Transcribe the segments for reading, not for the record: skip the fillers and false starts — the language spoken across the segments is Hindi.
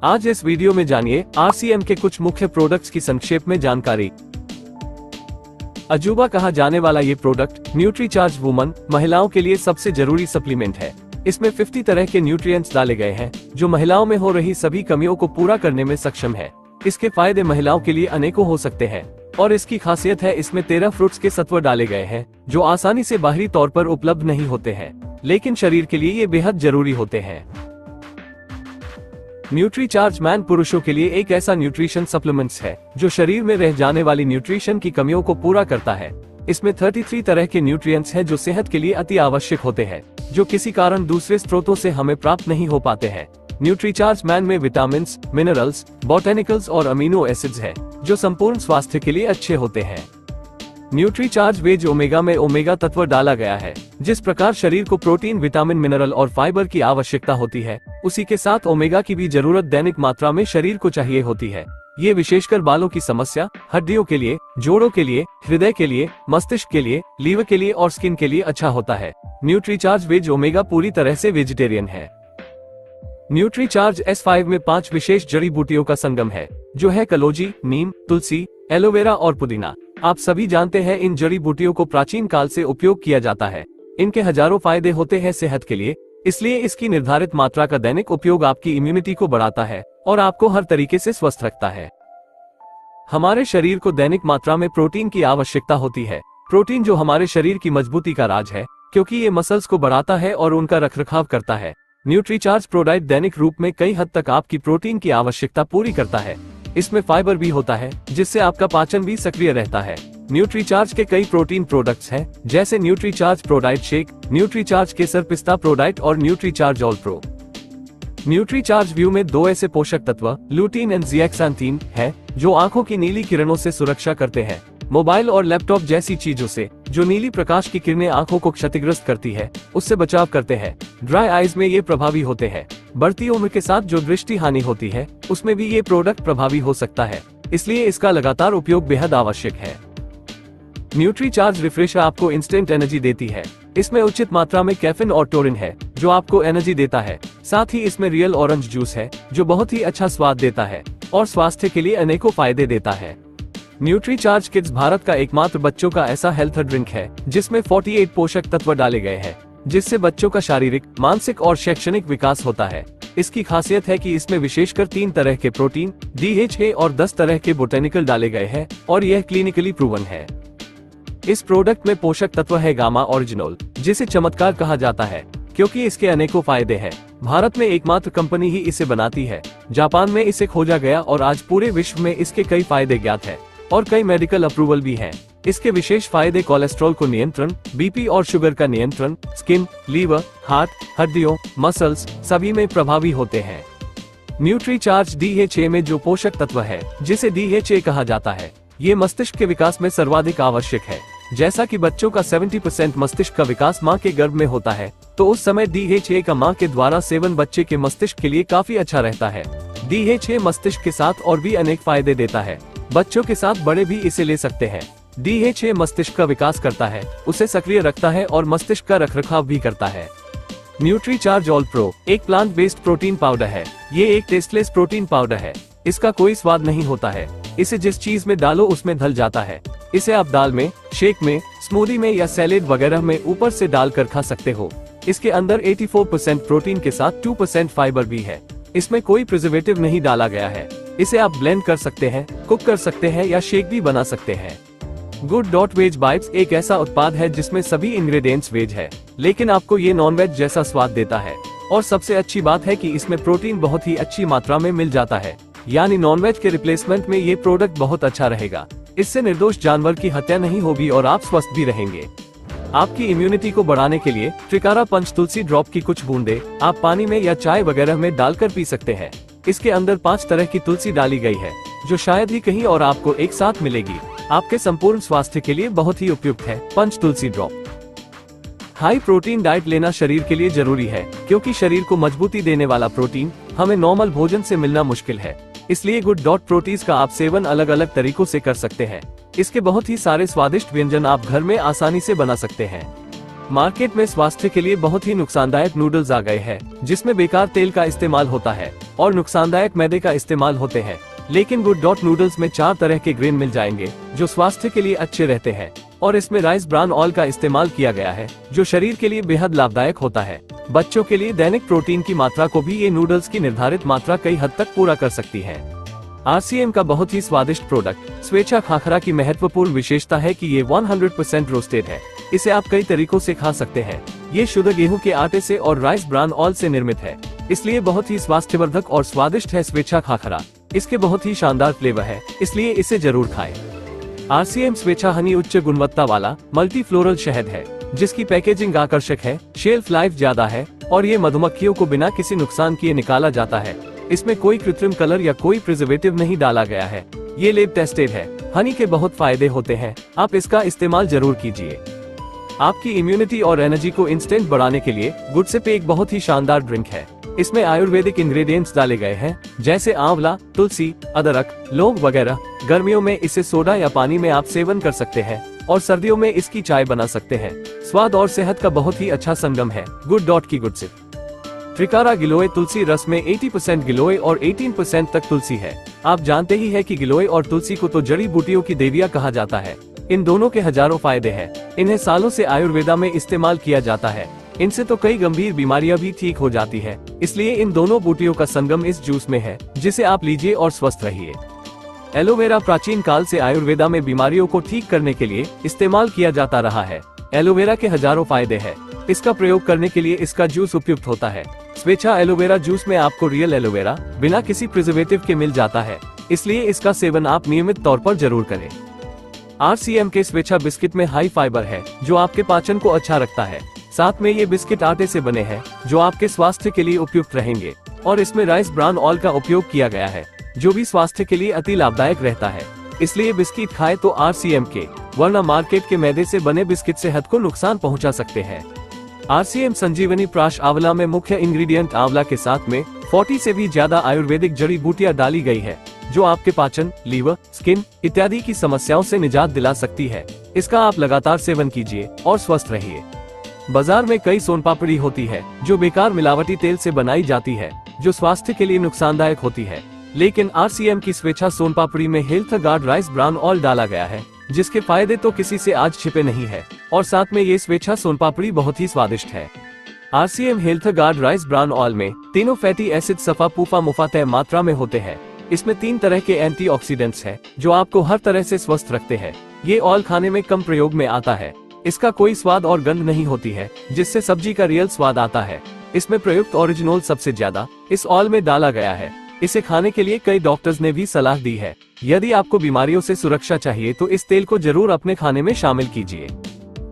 आज इस वीडियो में जानिए आरसीएम के कुछ मुख्य प्रोडक्ट्स की संक्षेप में जानकारी। अजूबा कहा जाने वाला ये प्रोडक्ट न्यूट्रीचार्ज वुमन महिलाओं के लिए सबसे जरूरी सप्लीमेंट है। इसमें 50 तरह के न्यूट्रिएंट्स डाले गए हैं जो महिलाओं में हो रही सभी कमियों को पूरा करने में सक्षम है। इसके फायदे महिलाओं के लिए अनेकों हो सकते हैं और इसकी खासियत है इसमें 13 फ्रूट्स के सत्व डाले गए हैं जो आसानी से बाहरी तौर पर उपलब्ध नहीं होते हैं, लेकिन शरीर के लिए ये बेहद जरूरी होते हैं। न्यूट्रीचार्ज मैन पुरुषों के लिए एक ऐसा न्यूट्रिशन सप्लीमेंट्स है जो शरीर में रह जाने वाली न्यूट्रिशन की कमियों को पूरा करता है। इसमें 33 तरह के न्यूट्रिएंट्स हैं जो सेहत के लिए अति आवश्यक होते हैं, जो किसी कारण दूसरे स्रोतों से हमें प्राप्त नहीं हो पाते हैं। न्यूट्रीचार्ज मैन में विटामिन, मिनरल्स, बॉटेनिकल्स और अमीनो एसिड्स हैं जो संपूर्ण स्वास्थ्य के लिए अच्छे होते हैं। न्यूट्रीचार्ज वेज ओमेगा में ओमेगा तत्व डाला गया है। जिस प्रकार शरीर को प्रोटीन, विटामिन, मिनरल और फाइबर की आवश्यकता होती है, उसी के साथ ओमेगा की भी जरूरत दैनिक मात्रा में शरीर को चाहिए होती है। ये विशेषकर बालों की समस्या, हड्डियों के लिए, जोड़ों के लिए, हृदय के लिए, मस्तिष्क के लिए, लीवर के लिए और स्किन के लिए अच्छा होता है। न्यूट्रीचार्ज वेज ओमेगा पूरी तरह से वेजिटेरियन है। न्यूट्रीचार्ज S5 में 5 विशेष जड़ी बूटियों का संगम है जो है कलौंजी, नीम, तुलसी, एलोवेरा और पुदीना। आप सभी जानते हैं इन जड़ी बूटियों को प्राचीन काल से उपयोग किया जाता है। इनके हजारों फायदे होते हैं सेहत के लिए, इसलिए इसकी निर्धारित मात्रा का दैनिक उपयोग आपकी इम्यूनिटी को बढ़ाता है और आपको हर तरीके से स्वस्थ रखता है। हमारे शरीर को दैनिक मात्रा में प्रोटीन की आवश्यकता होती है। प्रोटीन जो हमारे शरीर की मजबूती का राज है, क्योंकि ये मसल्स को बढ़ाता है और उनका रखरखाव करता है। न्यूट्रीचार्ज प्रोडाइट दैनिक रूप में कई हद तक आपकी प्रोटीन की आवश्यकता पूरी करता है। इसमें फाइबर भी होता है जिससे आपका पाचन भी सक्रिय रहता है। न्यूट्रीचार्ज के कई प्रोटीन प्रोडक्ट्स हैं, जैसे न्यूट्रीचार्ज प्रोडाइट शेक, न्यूट्रीचार्ज केसर पिस्ता प्रोडाइट और Nutricharge all pro. Nutricharge view में 2 ऐसे पोषक तत्व लूटीन एंड ज़िएक्सांथीन है जो आंखों की नीली किरणों से सुरक्षा करते हैं। मोबाइल और लैपटॉप जैसी चीजों से जो नीली प्रकाश की किरणें आंखों को क्षतिग्रस्त करती है, उससे बचाव करते हैं। ड्राई आईज में ये प्रभावी होते हैं। बढ़ती उम्र के साथ जो दृष्टि हानि होती है, उसमें भी ये प्रोडक्ट प्रभावी हो सकता है, इसलिए इसका लगातार उपयोग बेहद आवश्यक है। न्यूट्रीचार्ज रिफ्रेशर आपको इंस्टेंट एनर्जी देती है। इसमें उचित मात्रा में कैफीन और टोरिन है जो आपको एनर्जी देता है। साथ ही इसमें रियल ऑरेंज जूस है जो बहुत ही अच्छा स्वाद देता है और स्वास्थ्य के लिए अनेकों फायदे देता है। न्यूट्रीचार्ज किड्स भारत का एकमात्र बच्चों का ऐसा हेल्थ ड्रिंक है जिसमें 48 पोषक तत्व डाले गए हैं, जिससे बच्चों का शारीरिक, मानसिक और शैक्षणिक विकास होता है। इसकी खासियत है कि इसमें विशेषकर 3 तरह के प्रोटीन, DHA और 10 तरह के बोटेनिकल डाले गए हैं और यह क्लिनिकली प्रूवन है। इस प्रोडक्ट में पोषक तत्व है गामा ओरिजिनोल, जिसे चमत्कार कहा जाता है क्योंकि इसके अनेकों फायदे हैं। भारत में एकमात्र कंपनी ही इसे बनाती है। जापान में इसे खोजा गया और आज पूरे विश्व में इसके कई फायदे ज्ञात हैं और कई मेडिकल अप्रूवल भी हैं। इसके विशेष फायदे कोलेस्ट्रॉल को नियंत्रण, बीपी और शुगर का नियंत्रण, स्किन, लीवर, हार्ट, हड्डियों, मसल्स सभी में प्रभावी होते हैं। न्यूट्रीचार्ज DHA में जो पोषक तत्व है जिसे DHA कहा जाता है, ये मस्तिष्क के विकास में सर्वाधिक आवश्यक है। जैसा कि बच्चों का 70% मस्तिष्क का विकास माँ के गर्भ में होता है, तो उस समय DHA का माँ के द्वारा सेवन बच्चे के मस्तिष्क के लिए काफी अच्छा रहता है। DHA मस्तिष्क के साथ और भी अनेक फायदे देता है। बच्चों के साथ बड़े भी इसे ले सकते हैं। DHA मस्तिष्क का विकास करता है, उसे सक्रिय रखता है और मस्तिष्क का रखरखाव भी करता है। न्यूट्रीचार्ज ऑल प्रो एक प्लांट बेस्ड प्रोटीन पाउडर है। ये एक टेस्टलेस प्रोटीन पाउडर है। इसका कोई स्वाद नहीं होता है। इसे जिस चीज में डालो उसमें ढल जाता है। इसे आप दाल में, शेक में, स्मूदी में या सैलेड वगैरह में ऊपर से डालकर खा सकते हो। इसके अंदर 84% प्रोटीन के साथ 2% फाइबर भी है। इसमें कोई प्रिजर्वेटिव नहीं डाला गया है। इसे आप ब्लेंड कर सकते हैं, कुक कर सकते हैं या शेक भी बना सकते हैं। गुड.वेज बाइट्स एक ऐसा उत्पाद है जिसमें सभी इंग्रेडिएंट्स वेज है, लेकिन आपको ये नॉन वेज जैसा स्वाद देता है। और सबसे अच्छी बात है कि इसमें प्रोटीन बहुत ही अच्छी मात्रा में मिल जाता है, यानी नॉनवेज के रिप्लेसमेंट में ये प्रोडक्ट बहुत अच्छा रहेगा। इससे निर्दोष जानवर की हत्या नहीं होगी और आप स्वस्थ भी रहेंगे। आपकी इम्यूनिटी को बढ़ाने के लिए त्रिकारा पंच तुलसी ड्रॉप की कुछ बूंदे आप पानी में या चाय वगैरह में डालकर पी सकते हैं। इसके अंदर 5 तरह की तुलसी डाली गई है जो शायद ही कहीं और आपको एक साथ मिलेगी। आपके संपूर्ण स्वास्थ्य के लिए बहुत ही उपयुक्त है पंच तुलसी ड्रॉप। हाई प्रोटीन डाइट लेना शरीर के लिए जरूरी है, क्योंकि शरीर को मजबूती देने वाला प्रोटीन हमें नॉर्मल भोजन से मिलना मुश्किल है। इसलिए गुड.प्रोटीज का आप सेवन अलग अलग तरीकों से कर सकते हैं। इसके बहुत ही सारे स्वादिष्ट व्यंजन आप घर में आसानी से बना सकते हैं। मार्केट में स्वास्थ्य के लिए बहुत ही नुकसानदायक नूडल्स आ गए हैं, जिसमें बेकार तेल का इस्तेमाल होता है और नुकसानदायक मैदे का इस्तेमाल होते हैं। लेकिन गुड डॉट नूडल्स में 4 तरह के ग्रेन मिल जाएंगे जो स्वास्थ्य के लिए अच्छे रहते हैं, और इसमें राइस ब्रान ऑयल का इस्तेमाल किया गया है जो शरीर के लिए बेहद लाभदायक होता है। बच्चों के लिए दैनिक प्रोटीन की मात्रा को भी ये नूडल्स की निर्धारित मात्रा कई हद तक पूरा कर सकती है। RCM का बहुत ही स्वादिष्ट प्रोडक्ट स्वेच्छा खाखरा की महत्वपूर्ण विशेषता है कि ये 100% रोस्टेड है। इसे आप कई तरीकों से खा सकते हैं। ये शुद्ध गेहूं के आटे से और राइस ब्रान ऑयल से निर्मित है, इसलिए बहुत ही स्वास्थ्यवर्धक और स्वादिष्ट है स्वेच्छा खाखरा। इसके बहुत ही शानदार फ्लेवर है, इसलिए इसे जरूर खाएं। RCM स्वेच्छा हनी उच्च गुणवत्ता वाला मल्टी फ्लोरल शहद है, जिसकी पैकेजिंग आकर्षक है, शेल्फ लाइफ ज्यादा है और ये मधुमक्खियों को बिना किसी नुकसान किए निकाला जाता है। इसमें कोई कृत्रिम कलर या कोई प्रिजर्वेटिव नहीं डाला गया है। ये लैब टेस्टेड है। हनी के बहुत फायदे होते हैं, आप इसका इस्तेमाल जरूर कीजिए। आपकी इम्यूनिटी और एनर्जी को इंस्टेंट बढ़ाने के लिए गुडसिप एक बहुत ही शानदार ड्रिंक है। इसमें आयुर्वेदिक इंग्रेडिएंट्स डाले गए हैं, जैसे आंवला, तुलसी, अदरक, लौंग वगैरह। गर्मियों में इसे सोडा या पानी में आप सेवन कर सकते हैं और सर्दियों में इसकी चाय बना सकते हैं। स्वाद और सेहत का बहुत ही अच्छा संगम है गुड डॉट की गुडसिप। त्रिकारा गिलोय तुलसी रस में 80% गिलोय और 18% तक तुलसी है। आप जानते ही है कि गिलोय और तुलसी को तो जड़ी बूटियों की देवियां कहा जाता है। इन दोनों के हजारों फायदे हैं। इन्हें सालों से आयुर्वेदा में इस्तेमाल किया जाता है। इनसे तो कई गंभीर बीमारियां भी ठीक हो जाती है। इसलिए इन दोनों बूटियों का संगम इस जूस में है, जिसे आप लीजिए और स्वस्थ रहिए। एलोवेरा प्राचीन काल से आयुर्वेदा में बीमारियों को ठीक करने के लिए इस्तेमाल किया जाता रहा है। एलोवेरा के हजारों फायदे हैं। इसका प्रयोग करने के लिए इसका जूस उपयुक्त होता है। स्वेच्छा एलोवेरा जूस में आपको रियल एलोवेरा बिना किसी प्रिजर्वेटिव के मिल जाता है, इसलिए इसका सेवन आप नियमित तौर पर जरूर करें। RCM के स्वेच्छा बिस्किट में हाई फाइबर है, जो आपके पाचन को अच्छा रखता है। साथ में ये बिस्किट आटे से बने हैं, जो आपके स्वास्थ्य के लिए उपयुक्त रहेंगे, और इसमें राइस ब्रान ऑयल का उपयोग किया गया है, जो भी स्वास्थ्य के लिए अति लाभदायक रहता है। इसलिए बिस्किट खाए तो RCM के, वरना मार्केट के मैदे से बने बिस्किट सेहत को नुकसान पहुंचा सकते हैं। RCM संजीवनी प्राश आंवला में मुख्य इंग्रेडिएंट आंवला के साथ में 40 से भी ज्यादा आयुर्वेदिक जड़ी बूटियां डाली गई है, जो आपके पाचन, लीवर, स्किन इत्यादि की समस्याओं से निजात दिला सकती है। इसका आप लगातार सेवन कीजिए और स्वस्थ रहिए। बाजार में कई सोनपापड़ी होती है, जो बेकार मिलावटी तेल से बनाई जाती है, जो स्वास्थ्य के लिए नुकसानदायक होती है। लेकिन RCM की स्वेच्छा सोनपापड़ी में health guard rice bran oil डाला गया है, जिसके फायदे तो किसी से आज छिपे नहीं है, और साथ में ये स्वेच्छा सोनपापड़ी बहुत ही स्वादिष्ट है। RCM health guard rice bran oil में तीनों फैटी एसिड सफा पूफा मुफा तय मात्रा में होते हैं। इसमें 3 तरह के एंटीऑक्सीडेंट्स हैं, जो आपको हर तरह से स्वस्थ रखते हैं। ये ऑयल खाने में कम प्रयोग में आता है। इसका कोई स्वाद और गंध नहीं होती है, जिससे सब्जी का रियल स्वाद आता है। इसमें प्रयुक्त ओरिजिनल सबसे ज्यादा इस ऑयल में डाला गया है। इसे खाने के लिए कई डॉक्टर्स ने भी सलाह दी है। यदि आपको बीमारियों से सुरक्षा चाहिए तो इस तेल को जरूर अपने खाने में शामिल कीजिए।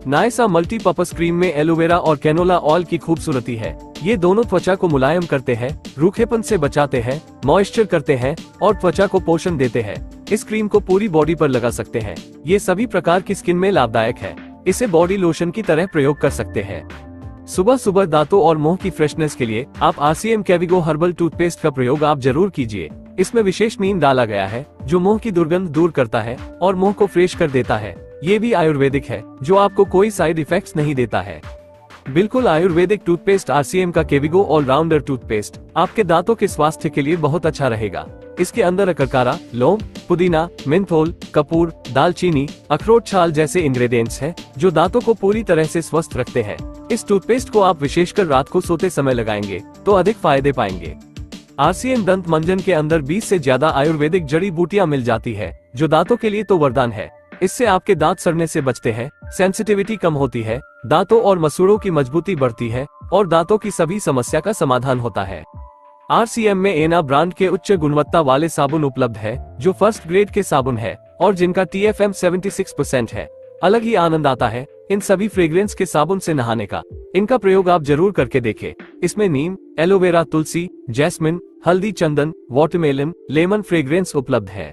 नायसा मल्टीपर्पस क्रीम में एलोवेरा और कैनोला ऑयल की खूबसूरती है। ये दोनों त्वचा को मुलायम करते हैं, रूखेपन से बचाते हैं, मॉइस्चर करते हैं और त्वचा को पोषण देते हैं। इस क्रीम को पूरी बॉडी पर लगा सकते हैं। ये सभी प्रकार की स्किन में लाभदायक है। इसे बॉडी लोशन की तरह प्रयोग कर सकते हैं। सुबह सुबह दांतों और मुंह की फ्रेशनेस के लिए आप RCM कैविगो हर्बल टूथपेस्ट का प्रयोग आप जरूर कीजिए। इसमें विशेष नीम डाला गया है, जो मुंह की दुर्गंध दूर करता है और मुंह को फ्रेश कर देता है। ये भी आयुर्वेदिक है, जो आपको कोई साइड इफेक्ट्स नहीं देता है। बिल्कुल आयुर्वेदिक टूथपेस्ट RCM का कैविगो ऑलराउंडर टूथपेस्ट आपके दांतों के स्वास्थ्य के लिए बहुत अच्छा रहेगा। इसके अंदर अकरकारा, लौंग, पुदीना, मेंथोल, कपूर, दालचीनी, अखरोट छाल जैसे इंग्रेडिएंट्स हैं, जो दांतों को पूरी तरह से स्वस्थ रखते हैं। इस टूथपेस्ट को आप विशेषकर रात को सोते समय लगाएंगे तो अधिक फायदे पाएंगे। RCM दंत मंजन के अंदर 20 से ज्यादा आयुर्वेदिक जड़ी बूटियां मिल जाती है, जो दांतों के लिए तो वरदान है। इससे आपके दांत सड़ने से बचते हैं, सेंसिटिविटी कम होती है, दांतों और मसूड़ों की मजबूती बढ़ती है और दांतों की सभी समस्या का समाधान होता है। RCM में एना ब्रांड के उच्च गुणवत्ता वाले साबुन उपलब्ध है, जो फर्स्ट ग्रेड के साबुन है और जिनका TFM 76% है। अलग ही आनंद आता है इन सभी फ्रेग्रेंस के साबुन से नहाने का। इनका प्रयोग आप जरूर करके देखें। इसमें नीम, एलोवेरा, तुलसी, जैस्मिन, हल्दी, चंदन, वाटरमेलन, लेमन फ्रेग्रेंस उपलब्ध है।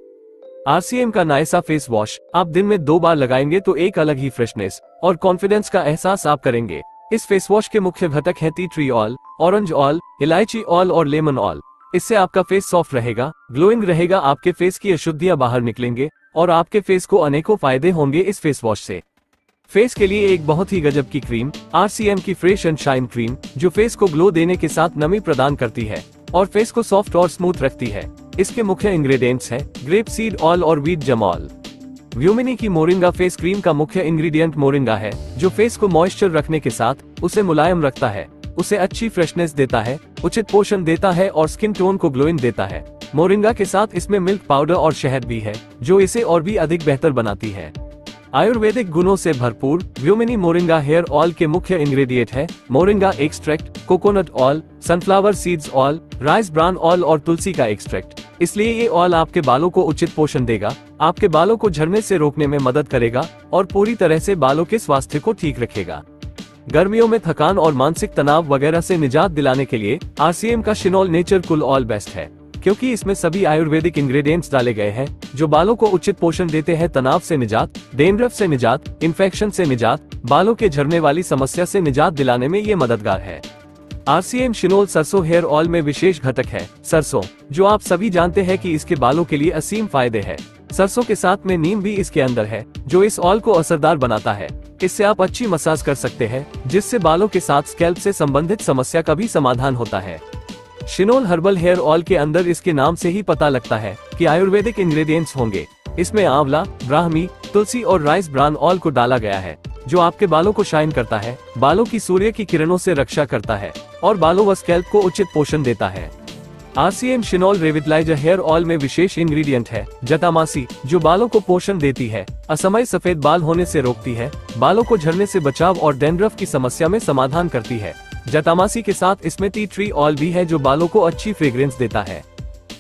RCM का नायसा फेस वॉश आप दिन में 2 बार लगाएंगे तो एक अलग ही फ्रेशनेस और कॉन्फिडेंस का एहसास आप करेंगे। इस फेस वॉश के मुख्य घटक हैं tea tree oil, orange oil, इलायची ऑयल और लेमन ऑयल। इससे आपका फेस सॉफ्ट रहेगा, ग्लोइंग रहेगा, आपके फेस की अशुद्धियां बाहर निकलेंगे और आपके फेस को अनेकों फायदे होंगे इस फेस वॉश से। फेस के लिए एक बहुत ही गजब की क्रीम, RCM की फ्रेश एंड शाइन क्रीम, जो फेस को ग्लो देने के साथ नमी प्रदान करती है और फेस को सॉफ्ट और स्मूथ रखती है। इसके मुख्य इंग्रेडिएंट्स हैं ग्रेप सीड ऑयल और वीट जमॉल। व्यूमिनी की मोरिंगा फेस क्रीम का मुख्य इंग्रेडिएंट मोरिंगा है, जो फेस को मॉइस्चर रखने के साथ उसे मुलायम रखता है, उसे अच्छी फ्रेशनेस देता है, उचित पोषण देता है और स्किन टोन को ग्लोइंग देता है। मोरिंगा के साथ इसमें मिल्क पाउडर और शहद भी है, जो इसे और भी अधिक बेहतर बनाती है। आयुर्वेदिक गुणों से भरपूर व्यूमिनी मोरिंगा हेयर ऑयल के मुख्य इंग्रेडिएंट है moringa extract, coconut oil, sunflower seeds oil, rice bran oil और तुलसी का एक्सट्रैक्ट। इसलिए ये ऑयल आपके बालों को उचित पोषण देगा, आपके बालों को झड़ने से रोकने में मदद करेगा और पूरी तरह से बालों के स्वास्थ्य को ठीक रखेगा। गर्मियों में थकान और मानसिक तनाव वगैरह से निजात दिलाने के लिए RCM का शिनोल नेचर कूल ऑयल बेस्ट है, क्योंकि इसमें सभी आयुर्वेदिक इंग्रेडिएंट्स डाले गए हैं जो बालों को उचित पोषण देते हैं, तनाव से निजात, डैंड्रफ से निजात, इन्फेक्शन से निजात, बालों के झड़ने वाली समस्या से निजात दिलाने में ये मददगार है। RCM शिनोल सरसों हेयर ऑयल में विशेष घटक है सरसों, जो आप सभी जानते हैं कि इसके बालों के लिए असीम फायदे है। सरसों के साथ में नीम भी इसके अंदर है, जो इस ऑयल को असरदार बनाता है। इससे आप अच्छी मसाज कर सकते हैं, जिससे बालों के साथ स्कैल्प से संबंधित समस्या का भी समाधान होता है। शिनोल हर्बल हेयर ऑयल के अंदर इसके नाम से ही पता लगता है कि आयुर्वेदिक इंग्रेडिएंट्स होंगे। इसमें आंवला, ब्राह्मी, तुलसी और राइस ब्रान ऑयल को डाला गया है, जो आपके बालों को शाइन करता है, बालों की सूर्य की किरणों से रक्षा करता है और बालों व स्कैल्प को उचित पोषण देता है। RCM शिनोल रेविटलाइजर हेयर ऑयल में विशेष इंग्रेडिएंट है जटामासी, जो बालों को पोषण देती है, असमय सफेद बाल होने से रोकती है, बालों को झड़ने से बचाव और डैंड्रफ की समस्या में समाधान करती है। जटामासी के साथ इसमें टी ट्री ऑयल भी है, जो बालों को अच्छी फ्रेग्रेंस देता है।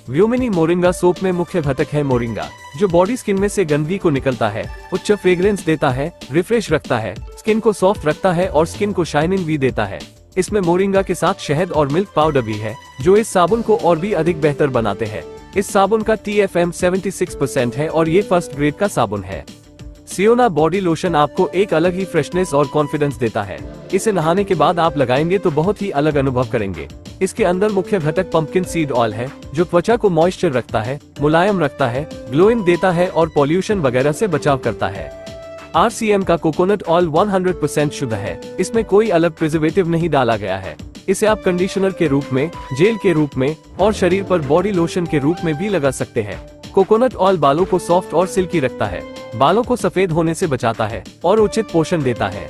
व्यूमिनी मोरिंगा सोप में मुख्य घटक है मोरिंगा, जो बॉडी स्किन में से गंदगी को निकलता है, उच्च फ्रेग्रेंस देता है, रिफ्रेश रखता है, स्किन को सॉफ्ट रखता है और स्किन को शाइनिंग भी देता है। इसमें मोरिंगा के साथ शहद और मिल्क पाउडर भी है, जो इस साबुन को और भी अधिक बेहतर बनाते हैं। इस साबुन का TFM 76% है और ये फर्स्ट ग्रेड का साबुन है। सियोना बॉडी लोशन आपको एक अलग ही फ्रेशनेस और कॉन्फिडेंस देता है। इसे नहाने के बाद आप लगाएंगे तो बहुत ही अलग अनुभव करेंगे। इसके अंदर मुख्य घटक पंपकिन सीड ऑयल है, जो त्वचा को मॉइस्चर रखता है, मुलायम रखता है, ग्लोइंग देता है और पॉल्यूशन वगैरह से बचाव करता है। RCM का कोकोनट ऑयल 100% शुद्ध है, इसमें कोई अलग प्रिजर्वेटिव नहीं डाला गया है। इसे आप कंडीशनर के रूप में, जेल के रूप में और शरीर पर बॉडी लोशन के रूप में भी लगा सकते हैं। कोकोनट ऑयल बालों को सॉफ्ट और सिल्की रखता है, बालों को सफेद होने से बचाता है और उचित पोषण देता है।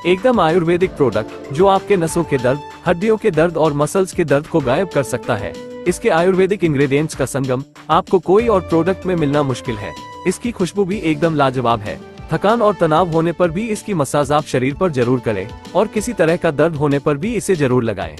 एकदम आयुर्वेदिक प्रोडक्ट, जो आपके नसों के दर्द, हड्डियों के दर्द और मसल्स के दर्द को गायब कर सकता है। इसके आयुर्वेदिक इंग्रेडिएंट्स का संगम आपको कोई और प्रोडक्ट में मिलना मुश्किल है। इसकी खुशबू भी एकदम लाजवाब है। थकान और तनाव होने पर भी इसकी मसाज आप शरीर पर जरूर करें और किसी तरह का दर्द होने पर भी इसे जरूर लगाएं।